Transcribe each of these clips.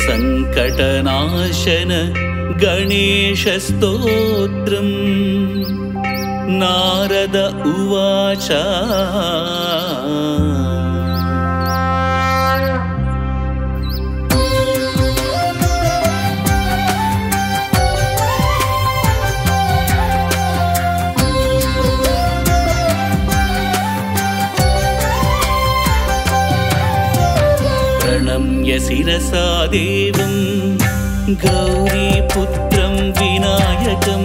संकटनाशन गणेशस्तोत्रम् नारद उवाच प्रणम्य शिरसा देवं गौरीपुत्रं विनायकं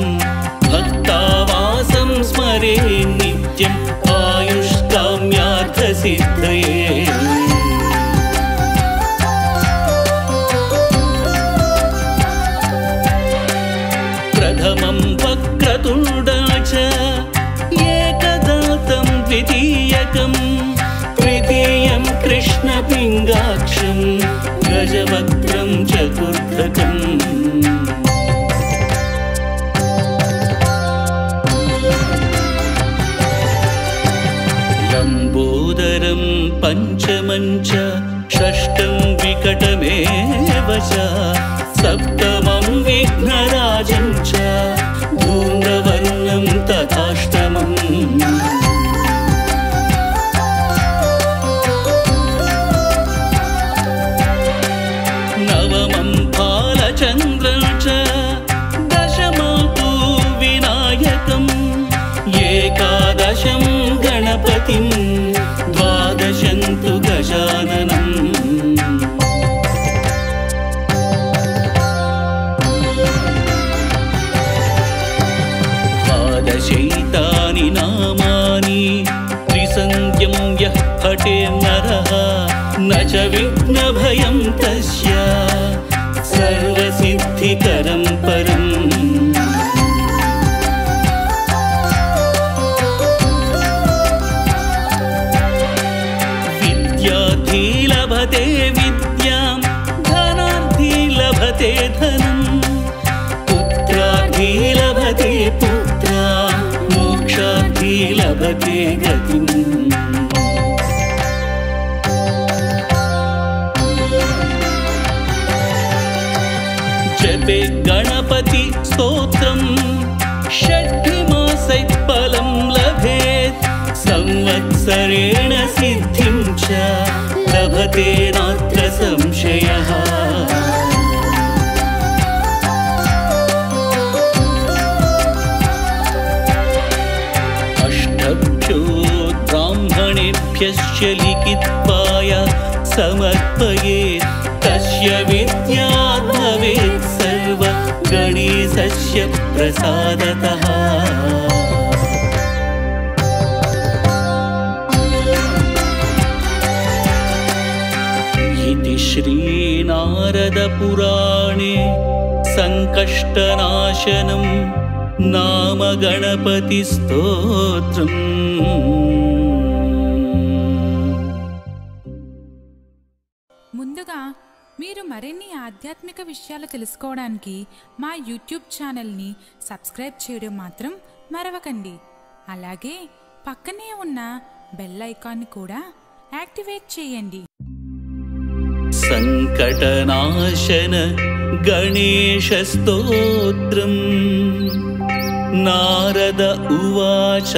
भक्तावासं स्मरे नित्यं आयुष्काम्यार्थसिद्धये प्रथमं वक्रतुण्डं च एकदन्तं द्वितीयकं तृतीयं कृष्णपिङ्गाक्षं गजवक्त्रं चतुर्थकम् लम्बोदरं पञ्चमं च षष्ठं विकटमेव च सप्तमं विघ्नराजं च धूम्रवर्णं तथाष्टमम् नवमं बालचन्द्रं च दशमं तु विनायकम् एकादशं गणपतिं द्वादशं तु गजाननम् द्वादशैतानि नामानि त्रिसन्ध्यं यः पठेन्नरः न च विघ्नभयं तस्य सर्वसिद्धिकरं परम् विद्यार्थी लभते विद्यां धनार्थी लभते धनं पुत्रार्थी लभते पुत्रां मोक्षार्थी लभते गतिम् जपे गणपति स्तोत्रं षड्भिमासैः फलं लभेत् संवत्सरेण सिद्धिं च लभते नात्र संशयः अष्टभ्यो ब्राह्मणेभ्यश्च लिखित्वाय समर्पयेत् तस्य विद्या भवेत् सर्व गणेशस्य प्रसादतः इति श्रीनारदपुराणे संकष्टनाशनं नाम गणपतिस्तोत्रम्। ముందుగా మీరు మరిన్ని ఆధ్యాత్మిక విషయాలు తెలుసుకోవడానికి మా యూట్యూబ్ ఛానల్ని సబ్స్క్రైబ్ చేయడం మాత్రం మరవకండి. అలాగే పక్కనే ఉన్న బెల్ ఐకాన్ని కూడా యాక్టివేట్ చేయండి. సంకటనాశన గణేశ స్తోత్రం నారద ఉవాచ